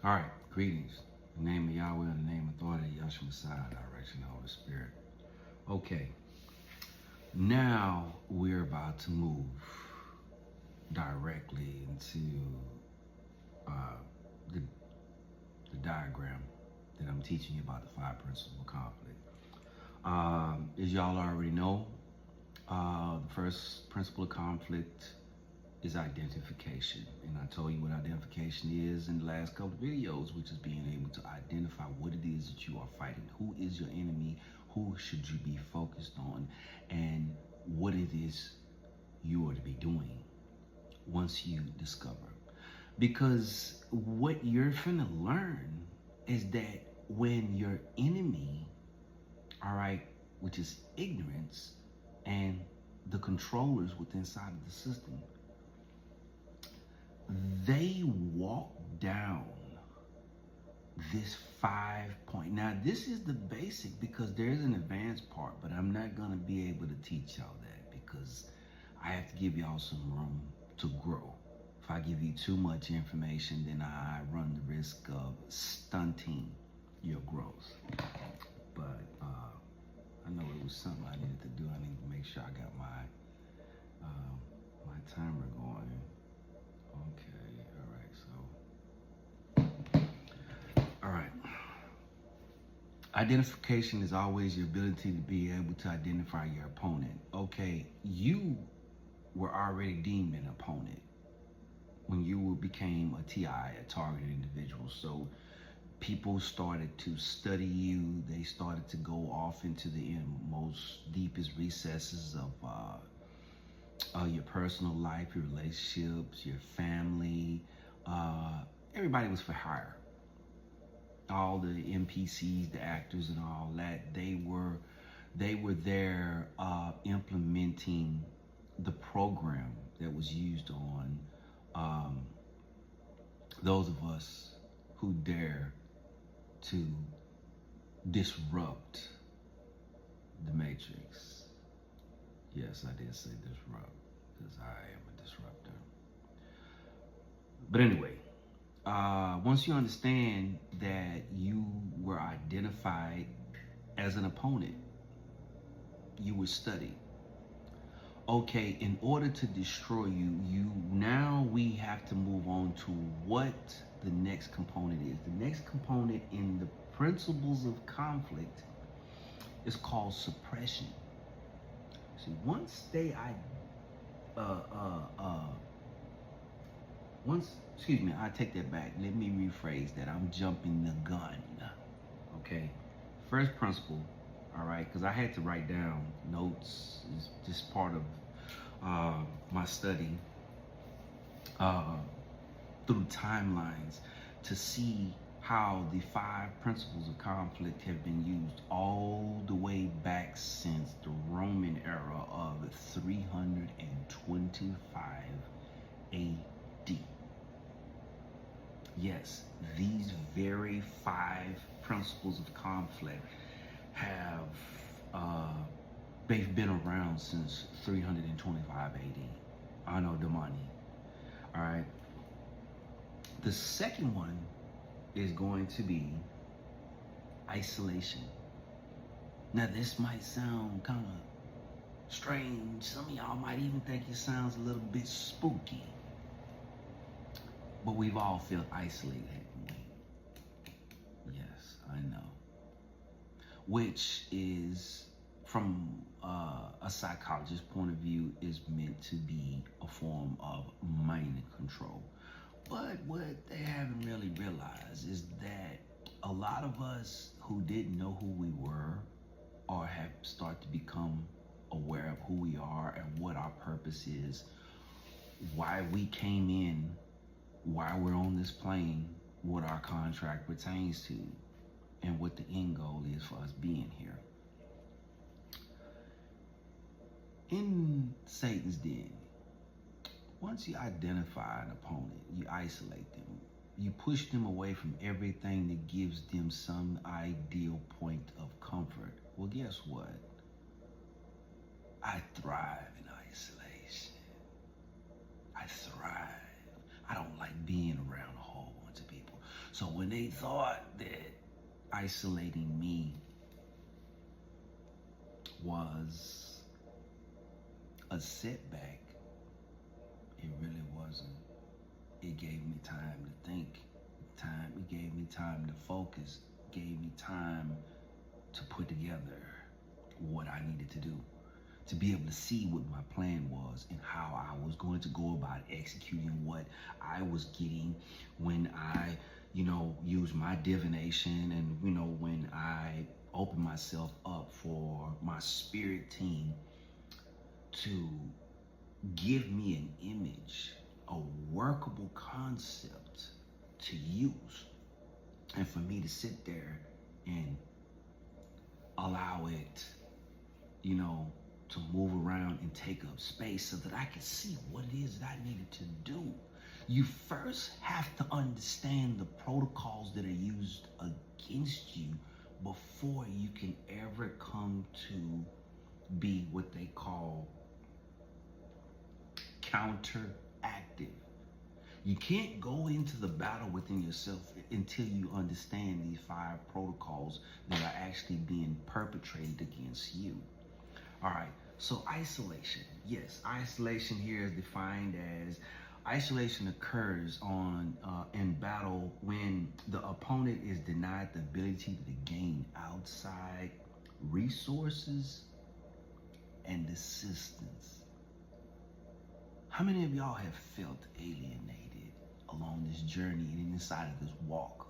All right, greetings. In the name of Yahweh, in the name of authority, Yahshua Messiah, direction, Holy Spirit. Okay, now we're about to move directly into uh, the, the diagram that I'm teaching you about the five principles of conflict. As y'all already know, the first principle of conflict is identification. And I told you what identification is in the last couple of videos, which is being able to identify what it is that you are fighting. Who is your enemy? Who should you be focused on? And what it is you are to be doing once you discover. Because what you're finna learn is that when your enemy, all right, which is ignorance, and the controllers within inside of the system, they walk down this 5 point. Now, this is the basic because there is an advanced part, but I'm not going to be able to teach y'all that because I have to give y'all some room to grow. If I give you too much information, then I run the risk of stunting your growth. But I know it was something I needed to do. I need to make sure I got my timer going. Okay, all right. Identification is always your ability to be able to identify your opponent. Okay, you were already deemed an opponent when you became a TI, a targeted individual. So people started to study you. They started to go off into the most deepest recesses of your personal life, your relationships, your family. Everybody was for hire. All the NPCs, the actors, and all that, they were there implementing the program that was used on those of us who dare to disrupt the matrix. Yes, I did say disrupt because I am a disruptor. But anyway, once you understand that you were identified as an opponent, you were studied. Okay, in order to destroy you, we have to move on to what the next component is. The next component in the principles of conflict is called suppression. See, I take that back. Let me rephrase that. I'm jumping the gun. Okay, first principle, all right, because I had to write down notes. It's just part of my study through timelines to see how the five principles of conflict have been used all the way back since the Roman era of 325 AD. Yes, these very five principles of conflict have they've been around since 325 AD. Anno Domini. All right. The second one is going to be isolation. Now, this might sound kind of strange. Some of y'all might even think it sounds a little bit spooky. But we've all felt isolated, haven't we? Yes, I know. Which is, from a psychologist's point of view, is meant to be a form of mind control. But what they haven't really realized is that a lot of us who didn't know who we were or have started to become aware of who we are and what our purpose is, why we came in, why we're on this plane, what our contract pertains to, and what the end goal is for us being here. In Satan's den, once you identify an opponent, you isolate them. You push them away from everything that gives them some ideal point of comfort. Well, guess what? I thrive in isolation. I thrive. I don't like being around a whole bunch of people. So when they thought that isolating me was a setback, it really wasn't. It gave me time to think. It gave me time to focus. It gave me time to put together what I needed to do, to be able to see what my plan was and how I was going to go about executing what I was getting when I, used my divination, and, when I opened myself up for my spirit team to give me an image, a workable concept to use, and for me to sit there and allow it, to move around and take up space so that I could see what it is that I needed to do. You first have to understand the protocols that are used against you before you can ever come to be what they call counteractive. You can't go into the battle within yourself until you understand these 5 protocols that are actually being perpetrated against you. All right, so isolation. Yes, isolation here is defined as isolation occurs in battle when the opponent is denied the ability to gain outside resources and assistance. How many of y'all have felt alienated along this journey and inside of this walk?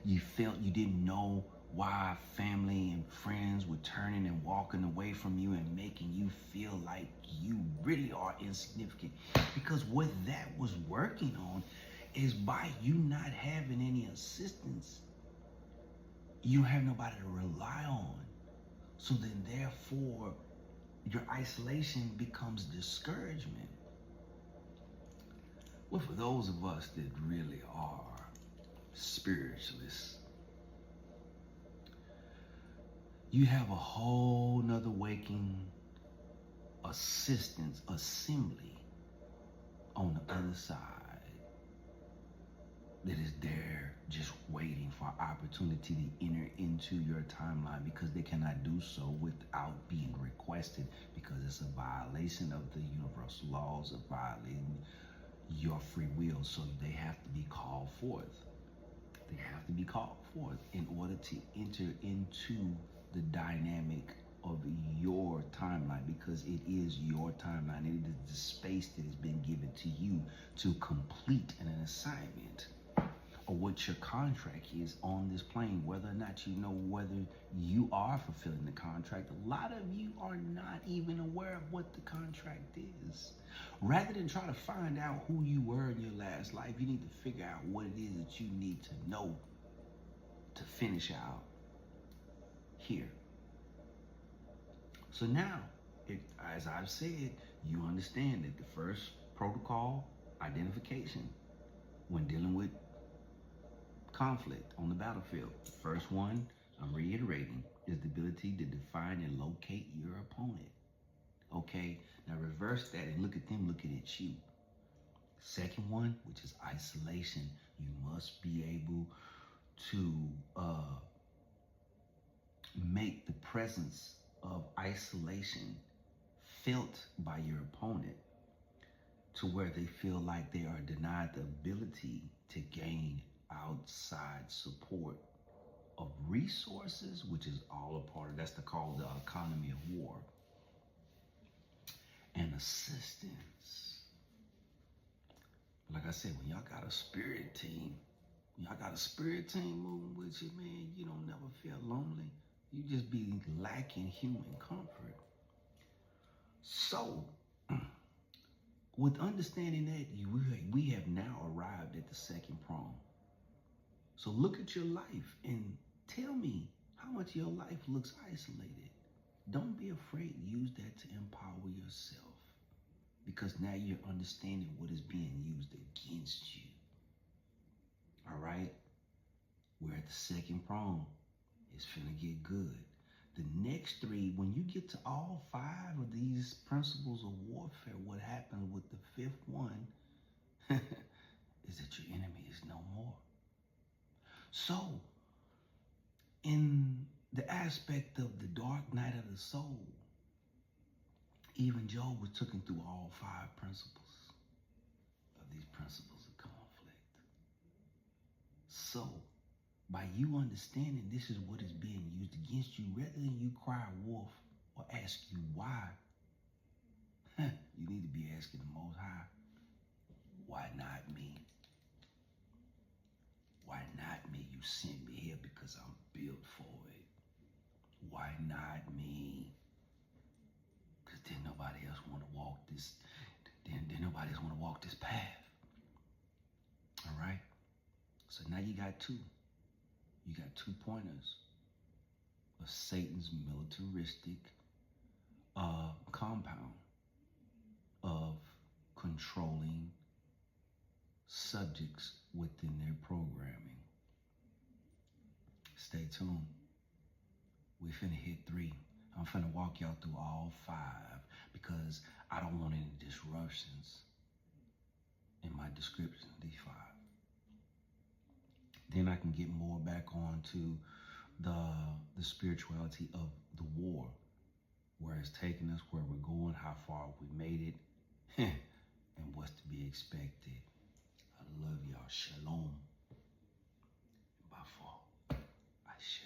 You felt you didn't know why family and friends were turning and walking away from you and making you feel like you really are insignificant. Because what that was working on is by you not having any assistance, you have nobody to rely on. So then therefore, your isolation becomes discouragement. Well, for those of us that really are spiritualists, you have a whole nother waking assistance assembly on the other side that is there just waiting for opportunity to enter into your timeline, because they cannot do so without being requested, because it's a violation of the universal laws, of violating your free will. So they have to be called forth. They have to be called forth in order to enter into the dynamic of your timeline, because it is your timeline. It is the space that has been given to you to complete an assignment, or what your contract is on this plane, whether or not you know whether you are fulfilling the contract. A lot of you are not even aware of what the contract is. Rather than try to find out who you were in your last life, you need to figure out what it is that you need to know to finish out here. So now, as I've said, you understand that the first protocol, identification, when dealing with conflict on the battlefield. The first one, I'm reiterating, is the ability to define and locate your opponent. Okay, now reverse that and look at them looking at you. Second one, which is isolation. You must be able to make the presence of isolation felt by your opponent to where they feel like they are denied the ability to gain outside support of resources, which is all a part of, that's called the economy of war, and assistance. Like I said, when y'all got a spirit team, moving with you, man, you don't never feel lonely. You just be lacking human comfort. So, with understanding that, we have now arrived at the second prong. So look at your life and tell me how much of your life looks isolated. Don't be afraid to use that to empower yourself, because now you're understanding what is being used against you. All right? We're at the second prong. It's finna get good. The next 3, when you get to all 5 of these principles of warfare, what happens with the 5th one is that your enemy is no more. So, in the aspect of the dark night of the soul, even Job was taken through all 5 principles of these principles of conflict. So, by you understanding this is what is being used against you, rather than you cry wolf or ask you why, you need to be asking the Most High, why not me? Why not me? You sent me here because I'm built for it. Why not me? Because then nobody else want to walk this, then nobody else want to walk this path. All right? So now you got 2. You got 2 pointers of Satan's militaristic compound of controlling subjects within their programming. Stay tuned. We finna hit 3. I'm finna walk y'all through all 5 because I don't want any disruptions in my description of these 5. Then I can get more back onto the spirituality of the war, where it's taking us, where we're going, how far we made it, and what's to be expected. I love y'all. Shalom. Bafo. Ashe.